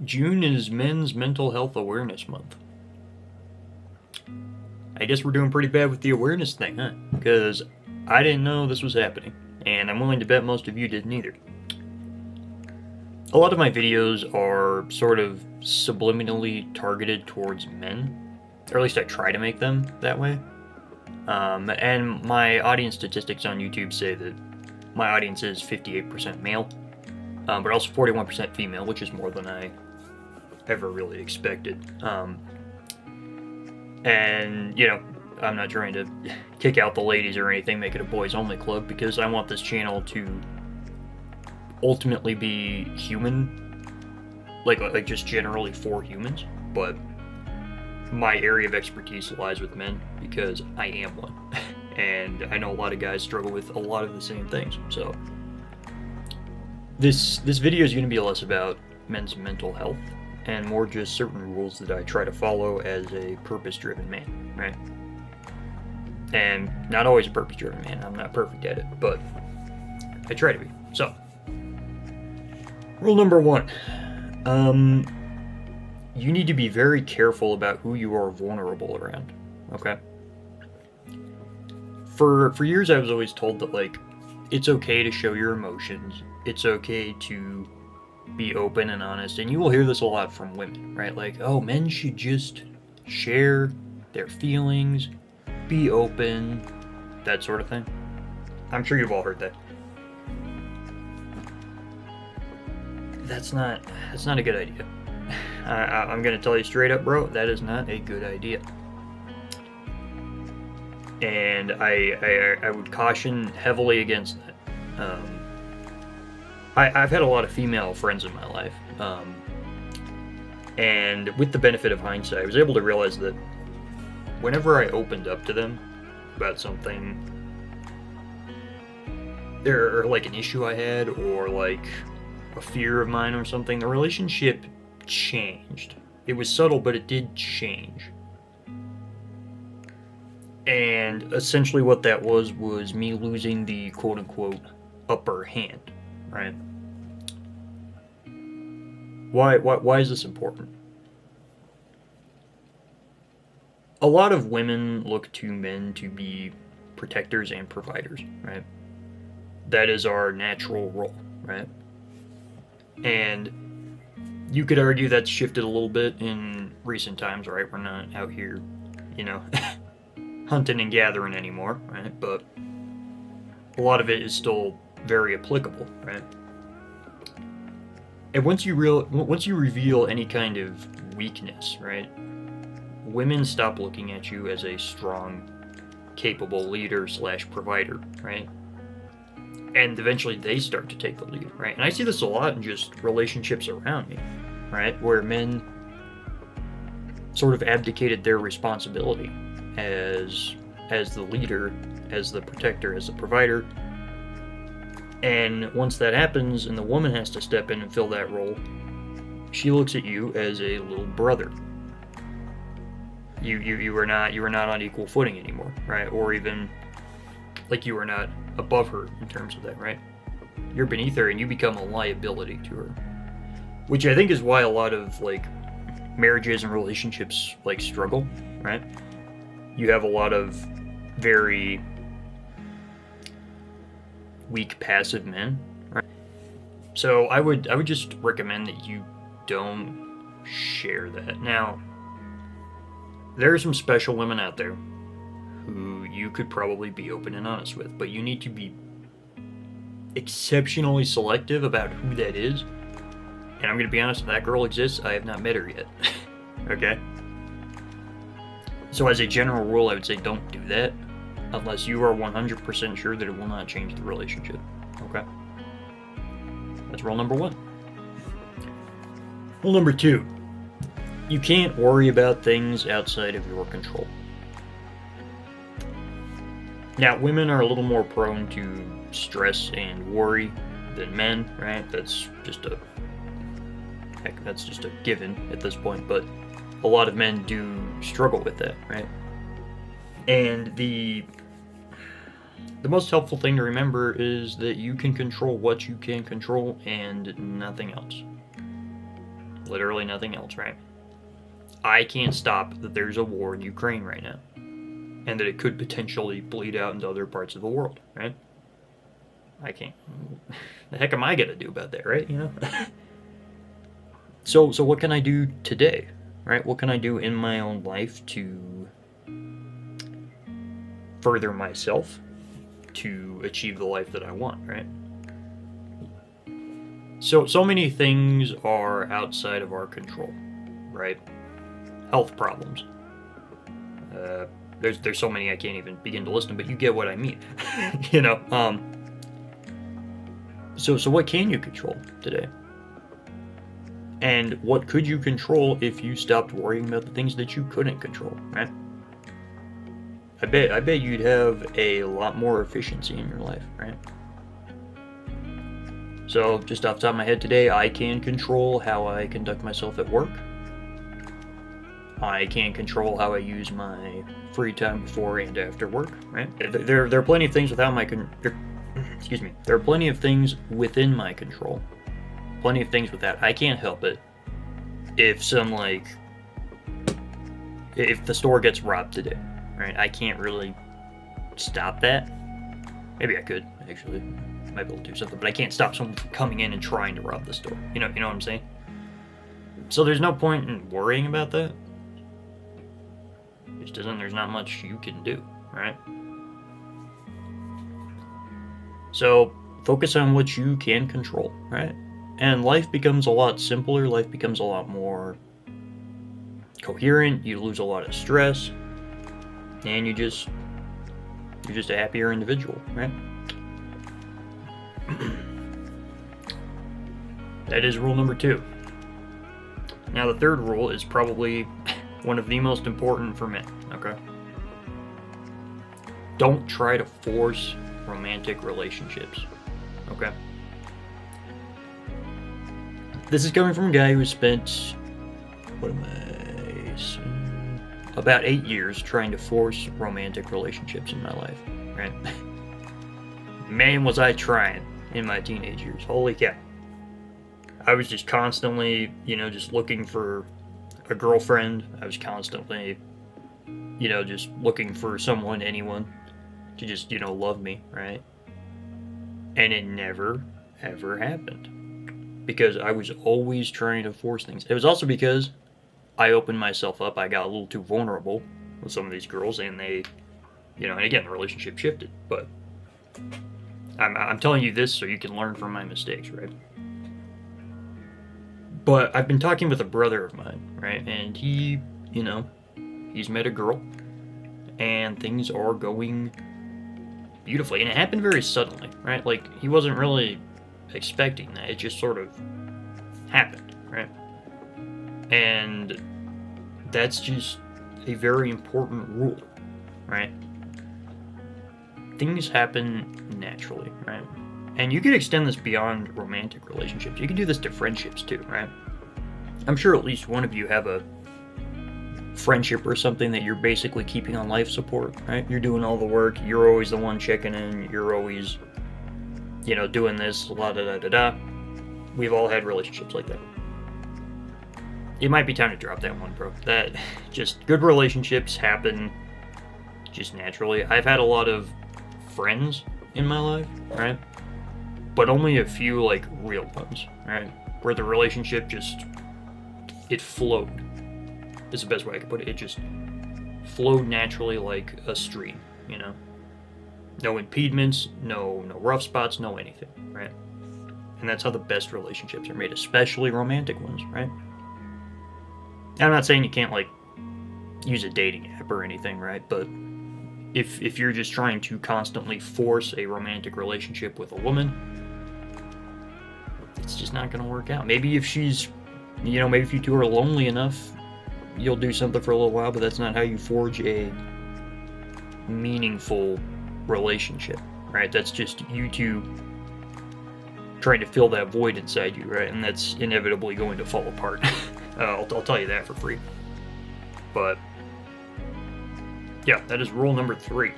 June is Men's Mental Health Awareness Month. I guess we're doing pretty bad with the awareness thing, huh? Because I didn't know this was happening, and I'm willing to bet most of you didn't either. A lot of my videos are sort of subliminally targeted towards men, or at least I try to make them that way. And my audience statistics on YouTube say that my audience is 58% male, but also 41% female, which is more than I ever really expected. And, I'm not trying to kick out the ladies or anything, make it a boys only club, because I want this channel to ultimately be human, like just generally for humans, but my area of expertise lies with men because I am one. And I know a lot of guys struggle with a lot of the same things. So this video is going to be less about men's mental health and more just certain rules that I try to follow as a purpose-driven man, right? And not always a purpose-driven man. I'm not perfect at it, but I try to be. So, rule number 1. You need to be very careful about who you are vulnerable around, okay? For years, I was always told that, it's okay to show your emotions. It's okay to be open and honest. And you will hear this a lot from women, right? Oh, men should just share their feelings, be open, that sort of thing. I'm sure you've all heard that. That's not a good idea. I'm gonna tell you straight up, bro, that is not a good idea. And I would caution heavily against that. I've had a lot of female friends in my life, and with the benefit of hindsight, I was able to realize that whenever I opened up to them about something, or an issue I had, or a fear of mine or something, the relationship changed. It was subtle, but it did change. And essentially what that was me losing the quote-unquote upper hand, right? Why is this important? A lot of women look to men to be protectors and providers, right? That is our natural role, right? And you could argue that's shifted a little bit in recent times, right? We're not out here, hunting and gathering anymore, right? But a lot of it is still very applicable, right? And once you reveal any kind of weakness, right? Women stop looking at you as a strong, capable leader / provider, right? And eventually they start to take the lead, right? And I see this a lot in just relationships around me, right? Where men sort of abdicated their responsibility as the leader, as the protector, as the provider. And once that happens and the woman has to step in and fill that role, she looks at you as a little brother. You are not on equal footing anymore, right? Or even you are not above her in terms of that, right? You're beneath her and you become a liability to her. Which I think is why a lot of marriages and relationships struggle, right? You have a lot of very weak passive men, right? So I would just recommend that you don't share that. Now, there are some special women out there who you could probably be open and honest with, but you need to be exceptionally selective about who that is. And I'm going to be honest, if that girl exists, I have not met her yet. Okay? So as a general rule, I would say don't do that unless you are 100% sure that it will not change the relationship. Okay? That's rule number 1. Rule number 2. You can't worry about things outside of your control. Now, women are a little more prone to stress and worry than men, right? That's just a given at this point, but a lot of men do struggle with that, right? And the most helpful thing to remember is that you can control what you can control and nothing else. Literally nothing else, right? I can't stop that there's a war in Ukraine right now, and that it could potentially bleed out into other parts of the world, right? I can't. The heck am I gonna do about that, right? You know. So what can I do today, right? What can I do in my own life to further myself, to achieve the life that I want, right? So many things are outside of our control, right? Health problems. There's so many I can't even begin to list them, but you get what I mean. You know. So what can you control today? And what could you control if you stopped worrying about the things that you couldn't control, right? I bet you'd have a lot more efficiency in your life, right? So, just off the top of my head today, I can control how I conduct myself at work. I can control how I use my free time before and after work, right? There are plenty of things without my excuse me. There are plenty of things within my control. Plenty of things with that. I can't help it if if the store gets robbed today, right? I can't really stop that. Maybe I could, actually. Might be able to do something, but I can't stop someone from coming in and trying to rob the store. You know what I'm saying? So there's no point in worrying about that. There's not much you can do, right? So focus on what you can control, right? And life becomes a lot simpler. Life becomes a lot more coherent. You lose a lot of stress, and you're just a happier individual, right? That is rule number 2. Now the third rule is probably one of the most important for men, okay? Don't try to force romantic relationships, okay? This is coming from a guy who spent, about 8 years trying to force romantic relationships in my life, right? Man, was I trying in my teenage years. Holy cow. I was just constantly, just looking for a girlfriend. I was constantly, just looking for someone, anyone, to just, love me, right? And it never, ever happened. Because I was always trying to force things. It was also because I opened myself up. I got a little too vulnerable with some of these girls, and they, and again, the relationship shifted. But I'm telling you this so you can learn from my mistakes, right? But I've been talking with a brother of mine, right? And he, he's met a girl, and things are going beautifully. And it happened very suddenly, right? Like, he wasn't really expecting that. It just sort of happened, right? And that's just a very important rule, right? Things happen naturally, right? And you could extend this beyond romantic relationships. You can do this to friendships too, right? I'm sure at least one of you have a friendship or something that you're basically keeping on life support, right? You're doing all the work. You're always the one checking in. You're always, doing this, la da da da da. We've all had relationships like that. It might be time to drop that one, bro. That just good relationships happen just naturally. I've had a lot of friends in my life, right? But only a few, like, real ones, right? Where the relationship just, it flowed. Is the best way I could put it. It just flowed naturally like a stream, No impediments, no rough spots, no anything, right? And that's how the best relationships are made, especially romantic ones, right? I'm not saying you can't, like, use a dating app or anything, right? But if you're just trying to constantly force a romantic relationship with a woman, it's just not going to work out. Maybe if she's, maybe if you two are lonely enough, you'll do something for a little while, but that's not how you forge a meaningful relationship, right? That's just you two trying to fill that void inside you, right? And that's inevitably going to fall apart. I'll tell you that for free. But yeah, that is rule number 3.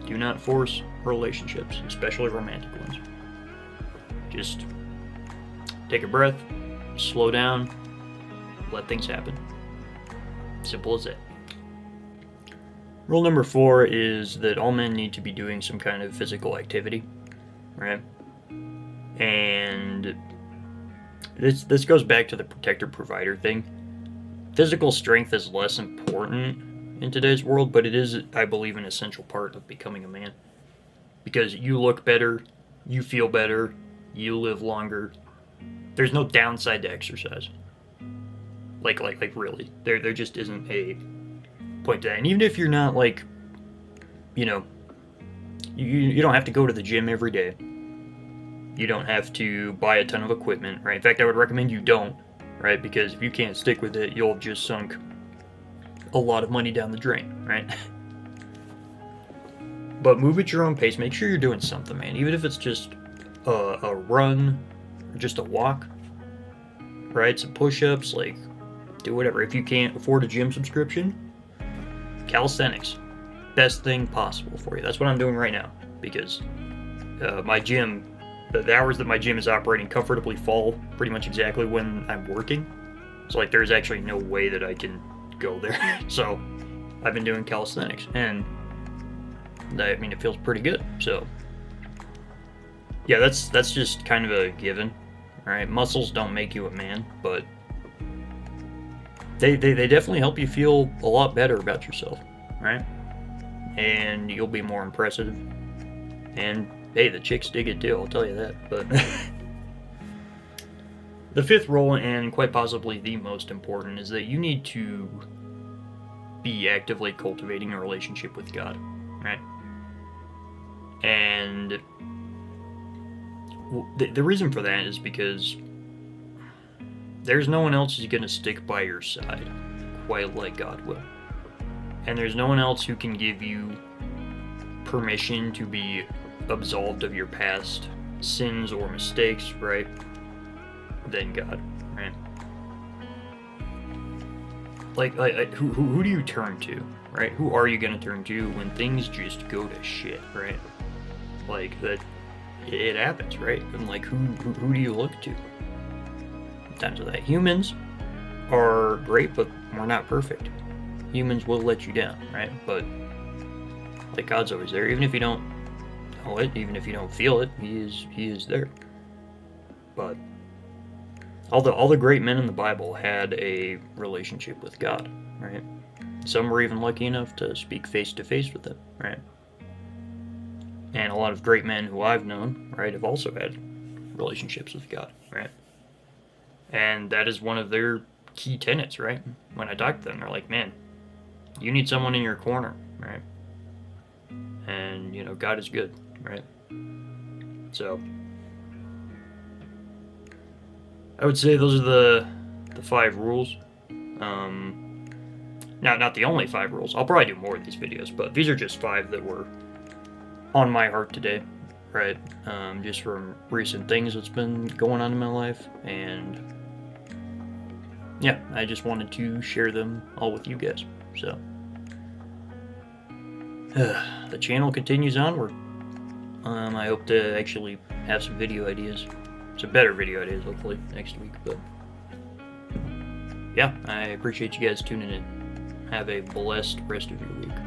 Do not force relationships, especially romantic ones. Just take a breath, slow down, let things happen. Simple as that. Rule number 4 is that all men need to be doing some kind of physical activity, right? And this goes back to the protector-provider thing. Physical strength is less important in today's world, but it is, I believe, an essential part of becoming a man. Because you look better, you feel better, you live longer. There's no downside to exercise. Like really. There just isn't a point to that. And even if you're not like, you know, you don't have to go to the gym every day. You don't have to buy a ton of equipment, right? In fact, I would recommend you don't, right? Because if you can't stick with it, you'll have just sunk a lot of money down the drain, right? But move at your own pace. Make sure you're doing something, man. Even if it's just a run or just a walk, right? Some push-ups, like, do whatever. If you can't afford a gym subscription, calisthenics. Best thing possible for you. That's what I'm doing right now. Because my gym, the hours that my gym is operating comfortably fall pretty much exactly when I'm working. So, like, there's actually no way that I can go there. So, I've been doing calisthenics. And, I mean, it feels pretty good. So, yeah, that's just kind of a given. Alright, muscles don't make you a man, but they definitely help you feel a lot better about yourself, right? And you'll be more impressive. And hey, the chicks dig it too, I'll tell you that. But the 5th rule, and quite possibly the most important, is that you need to be actively cultivating a relationship with God, right? And the reason for that is because there's no one else who's going to stick by your side quite like God will. And there's no one else who can give you permission to be absolved of your past sins or mistakes, right, than God, right? Like who do you turn to, right? Who are you going to turn to when things just go to shit, right? Like, that it happens, right? And like, who do you look to? Times of that. Humans are great, but we're not perfect. Humans will let you down, right? But like, God's always there, even if you don't know it, even if you don't feel it. He is there. But all the great men in the Bible had a relationship with God, right? Some were even lucky enough to speak face to face with Him, right? And a lot of great men who I've known, right, have also had relationships with God, right? And that is one of their key tenets, right? When I talk to them, they're like, man, you need someone in your corner, right? And, you know, God is good, right? So, I would say those are the 5 rules. Now, not the only 5 rules. I'll probably do more of these videos, but these are just 5 that were on my heart today, right? Just from recent things that's been going on in my life, and yeah, I just wanted to share them all with you guys. So the channel continues onward. I hope to actually have some video ideas, some better video ideas, hopefully next week. But yeah, I appreciate you guys tuning in. Have a blessed rest of your week.